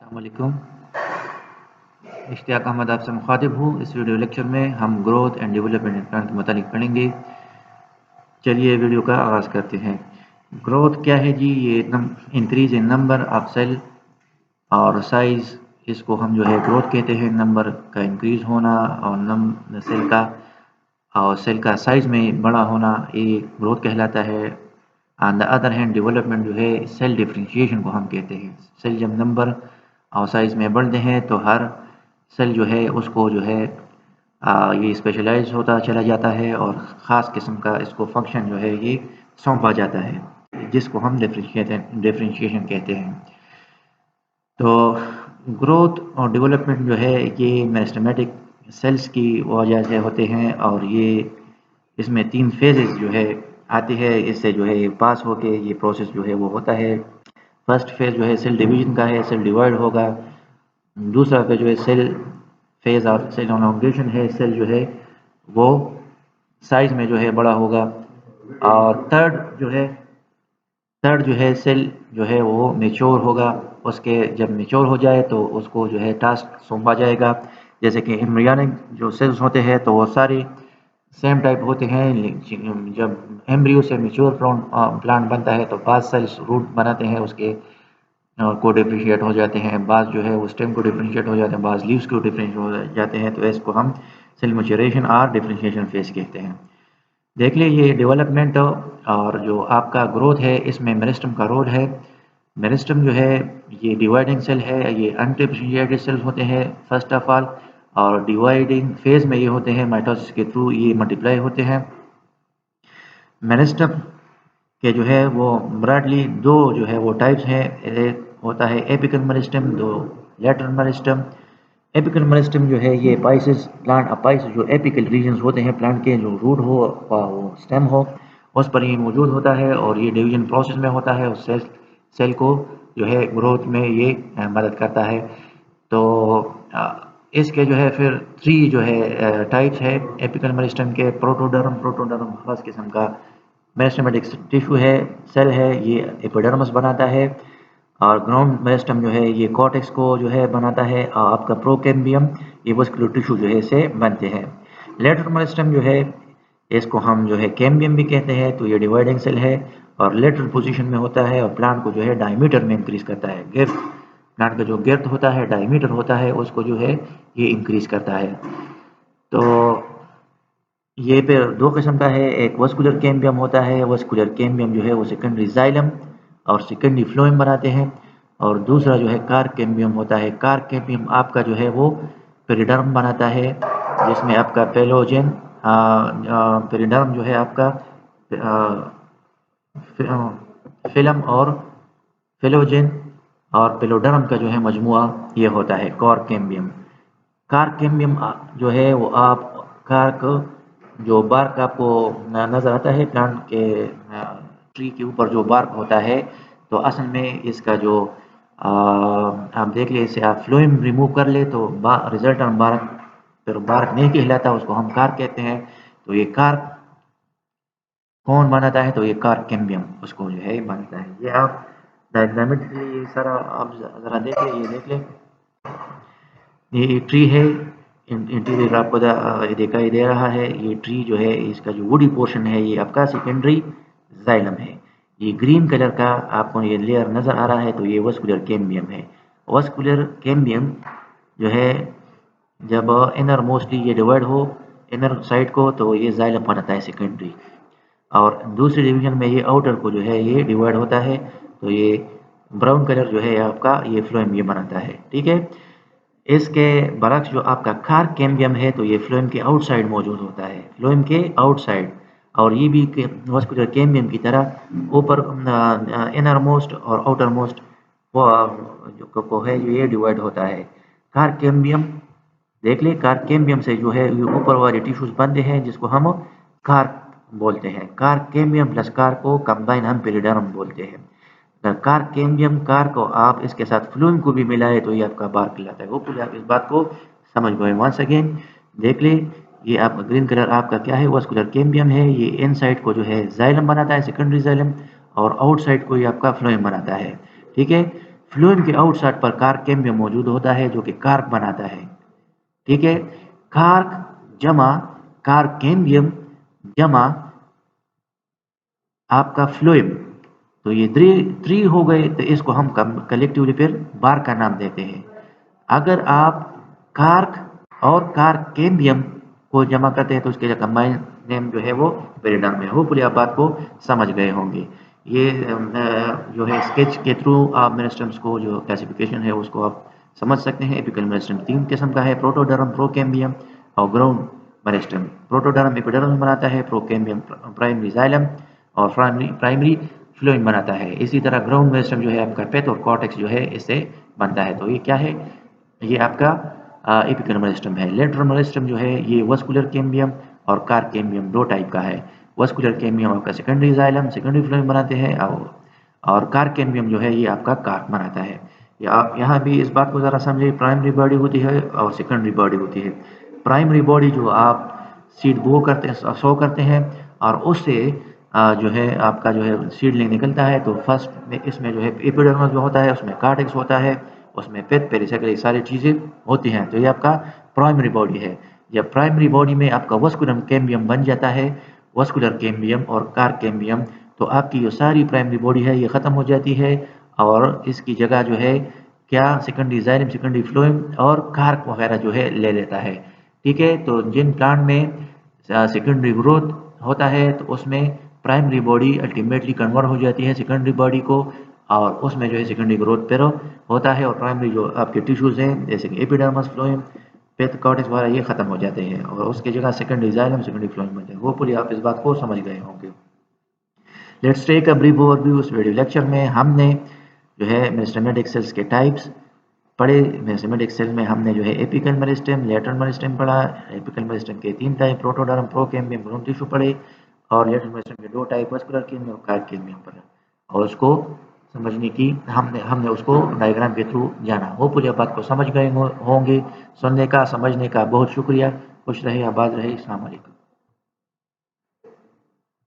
अस्सलामुअलैकुम। इश्तियाक अहमद आपसे मुखातिब हूँ। इस वीडियो लेक्चर में हम ग्रोथ एंड डेवलपमेंट प्लान के मुतालिक पढ़ेंगे। चलिए वीडियो का आगाज़ करते हैं। ग्रोथ क्या है जी? ये increase in number of cell और साइज़, इसको हम जो है ग्रोथ कहते हैं। नंबर का इंक्रीज होना और सेल का साइज़ में बड़ा होना, ये ग्रोथ कहलाता है। On the other hand development जो है सेल डिफरेंशिएशन को हम कहते हैं। सेल जब नंबर और साइज़ में बढ़ते हैं तो हर सेल जो है उसको जो है ये स्पेशलाइज होता चला जाता है और ख़ास किस्म का इसको फंक्शन जो है ये सौंपा जाता है, जिसको हम डिफरेंशिएशन कहते हैं। तो ग्रोथ और डेवलपमेंट जो है ये मेरिस्टेमेटिक सेल्स की वजह से होते हैं और ये इसमें 3 फेजेस जो है आती है। इससे जो है ये पास होके ये प्रोसेस जो है वो होता है। फर्स्ट फेज जो है सेल डिवीजन का है, सेल डिवाइड होगा। दूसरा फेज जो है फेज ऑफ सेल एलोंगेशन है, सेल जो है वो साइज में जो है बड़ा होगा। और थर्ड जो है सेल जो है वो मेच्योर होगा। उसके जब मेच्योर हो जाए तो उसको जो है टास्क सौंपा जाएगा। जैसे कि एम्ब्रियोनिक जो सेल्स होते हैं तो वो सारे सेम टाइप होते हैं। जब एम्ब्रियो से मेच्योर प्लांट बनता है तो बाद सेल्स रूट बनाते हैं उसके को डिफरेंशिएट हो जाते हैं, बाज़ जो है वो स्टेम को डिफरेंशिएट हो जाते हैं, बाज़ लीव्स को डिफरेंशिएट हो जाते हैं। तो इसको हम सेल मैच्योरेशन और डिफरेंशिएशन फेज कहते हैं। देख लिए ये डेवलपमेंट और जो आपका ग्रोथ है इसमें मेरिस्टम का रोल है। मेरिस्टम जो है ये डिवाइडिंग सेल है, ये अनडिफरेंशिएटेड सेल्स होते हैं फर्स्ट ऑफ ऑल, और डिवाइडिंग फेज में ये होते हैं, माइटोसिस के थ्रू ये मल्टीप्लाई होते हैं। मेरिस्टम के जो है वो ब्रॉडली दो जो है वो टाइप्स हैं। एक होता है एपिकल मेरिस्टम, दो लेटरल मेरिस्टम। एपिकल मेरिस्टम जो है ये अपाइसिस प्लांट अपाइसिस जो एपिकल रीजन्स होते हैं प्लांट के, जो रूट हो वो स्टेम हो उस पर ये मौजूद होता है और ये डिवीजन प्रोसेस में होता है। उस सेल को जो है ग्रोथ में ये मदद करता है। तो इसके जो है फिर 3 जो है टाइप्स है एपिकल मेरिस्टम के। प्रोटोडर्म खास किस्म का मेरिस्टेमेटिक टिश्यू है, सेल है, ये एपिडर्मिस बनाता है। और ग्राउंड मेरिस्टम जो है ये कॉर्टेक्स को जो है बनाता है। और आपका प्रोकैम्बियम ये वस्कुलर टिश्यू जो है से बनते हैं। लेटरल मेरिस्टम जो है इसको हम जो है कैम्बियम भी कहते हैं। तो ये डिवाइडिंग सेल है और लेटरल पोजीशन में होता है और प्लांट को जो है डायमीटर में इंक्रीज करता है। गिर्थ, प्लांट का जो गिर्थ होता है, डायमीटर होता है, उसको जो है ये इंक्रीज करता है। तो ये फिर 2 किस्म का है। एक वस्कुलर कैम्बियम होता है, वस्कुलर कैम्बियम जो है वो सेकेंडरी जाइलम और सेकेंडरी फ्लोएम बनाते हैं। और दूसरा जो है कार्प कैम्बियम होता है। कार्प कैम्बियम आपका जो है वो पेरिडर्म बनाता है, जिसमें आपका पेलोजेन पेरिडर्म जो है आपका फिलम और फिलोजेन और पेलोडर्म का जो है मजमुआ ये होता है कार्प कैम्बियम। कार्प कैम्बियम जो है वो आप कार्क जो बार्क आपको नज़र आता है प्लांट के ट्री के ऊपर जो बार्क होता है, तो असल में इसका जो आप देख ले, इसे आप फ्लोएम रिमूव कर ले तो रिजल्टेंट बार्क फिर बार्क नहीं कहलाता, उसको हम कार्क कहते हैं। तो ये कार्क कौन बनाता है? तो ये कार्क कैम्बियम उसको जो है बनाता है। ये आप डायग्रामेटिकली ये सारा आप ज़रा देख ले, ये देख ले, ये ट्री है। इंटीरियर आपको ये दिखाई दे रहा है। ये ट्री जो है इसका जो वुडी पोर्शन है ये आपका सेकेंडरी जाइलम है। ये ग्रीन कलर का आपको ये लेयर नज़र आ रहा है, तो ये वस्कुलर कैम्बियम है। वस्कुलर कैम्बियम जो है जब इनर मोस्टली ये डिवाइड हो इनर साइड को, तो ये जाइलम बनाता है सेकेंडरी। और दूसरे डिवीजन में ये आउटर को जो है ये डिवाइड होता है, तो ये ब्राउन कलर जो है आपका ये फ्लोएम ये बनाता है। ठीक है। इसके बरक्स जो आपका कार्प कैम्बियम है तो ये फ्लोएम के आउटसाइड मौजूद होता है, फ्लोएम के आउटसाइड। और ये भी वस्कुलर कैम्बियम की तरह ऊपर इनर मोस्ट और आउटर मोस्ट को है जो ये डिवाइड होता है। कार्प कैम्बियम देख ले, कार्प कैम्बियम से जो है ये ऊपर वाले टिश्यूज बनते हैं जिसको हम कार्प बोलते हैं। कार्प कैम्बियम प्लस कार्प को कंबाइन हम पेरिडर्म बोलते हैं। कार्प कैम्बियम कार को आप इसके साथ फ्लूम को भी मिलाए तो ये आपका बार कहलाता है। होपफुली आप इस बात को समझ गए। वंस अगेन देख ले, ये आपका ग्रीन कलर आपका क्या है? वस्कुलर कैम्बियम है। ये इनसाइड को जो है जाइलम बनाता है, सेकेंडरी जाइलम, और आउटसाइड को ये आपका फ्लोएम बनाता है। ठीक है। फ्लोएम के आउटसाइड पर कार्क कैम्बियम मौजूद होता है जो कि कार्क बनाता है। ठीक है, कार्क जमा कार्क कैम्बियम जमा आपका फ्लोएम, तो ये थ्री हो गए, तो इसको हम कलेक्टिवली फिर बार का नाम देते हैं। अगर आप कार्क और कार्क कैम्बियम को जमा करते हैं तो उसके कंबाइंड नेम जो है वो पेरिडर्म है। होपफुली आप बात को समझ गए होंगे। ये जो है स्केच के थ्रू आप मेरिस्टम्स को जो क्लासिफिकेशन है उसको आप समझ सकते हैं। एपिकल मेरिस्टम 3 किस्म का है, प्रोटोडर्म, प्रोकैम्बियम और ग्राउंड मेरिस्टम। प्रोटोडर्म एपिडर्म में बनाता है, प्रोकैम्बियम प्राइमरी जाइलम और प्राइमरी फ्लोएम बनाता है। इसी तरह ग्राउंड मेरिस्टम जो है आपका पेथ और कॉर्टेक्स जो है इससे बनता है। तो ये क्या है, ये आपका एपिकल मेरिस्टम है। लेटरल मेरिस्टम जो है ये वस्कुलर कैम्बियम और कार्क कैम्बियम दो टाइप का है। वस्कुलर कैम्बियम आपका सेकेंडरी जाइलम सेकेंडरी फ्लोएम बनाते हैं और कार्क कैम्बियम जो है ये आपका कार्क बनाता है। या आप यहाँ भी इस बात को ज़रा समझिए, प्राइमरी बॉडी होती है और सेकेंडरी बॉडी होती है। प्राइमरी बॉडी जो आप सीड बो करते हैं, सो करते हैं और उससे जो है आपका जो है सीडलिंग निकलता है। तो फर्स्ट में इसमें जो है एपिडर्मिस जो होता है उसमें कार्टेक्स होता है, उसमें पेथ पेरिसाइकिल सारी चीज़ें होती हैं। तो ये आपका प्राइमरी बॉडी है। जब प्राइमरी बॉडी में आपका वस्कुलर कैम्बियम बन जाता है, वस्कुलर कैम्बियम और कार्क कैम्बियम, तो आपकी जो सारी प्राइमरी बॉडी है ये ख़त्म हो जाती है और इसकी जगह जो है क्या सेकेंडरी जाइलम सेकेंडरी फ्लोएम और कार्क वगैरह जो है ले लेता है। ठीक है, तो जिन प्लांट में सेकेंडरी ग्रोथ होता है तो उसमें प्राइमरी बॉडी अल्टीमेटली कन्वर्ट हो जाती है सेकेंडरी बॉडी को और उसमें जो है सेकेंडरी ग्रोथ पेरो होता है और प्राइमरी जो आपके टिश्यूज हैं जैसे कि एपिडर्मस फ्लोएम पेथ कॉर्टेक्स वगैरह ये खत्म हो जाते हैं और उसकी जगह सेकेंडरी जाइलम सेकेंडरी फ्लोएम बनते हैं। होपफुली आप इस बात को समझ गए होंगे। Let's take a brief overview. इस वीडियो लेक्चर में हमने जो है मेरिस्टेमेटिक सेल्स के टाइप्स पढ़े। मेरिस्टेमेटिक सेल में हमने जो है एपिकल मेरिस्टेम, लेटरल मेरिस्टेम पढ़ा। एपिकल मेरिस्टेम के 3 type protoderm, procambium, ground tissue पढ़े और लेटरल मेरिस्टेम के 2 टाइप वस्कुलर कैम्बियम और कार्क कैम्बियम पढ़ा और उसको समझने की हमने उसको डायग्राम के थ्रू जाना। होपफुली आप बात को समझ गए होंगे। सुनने का समझने का बहुत शुक्रिया। खुश रहे, आबाद रहे। अस्सलाम वालेकुम।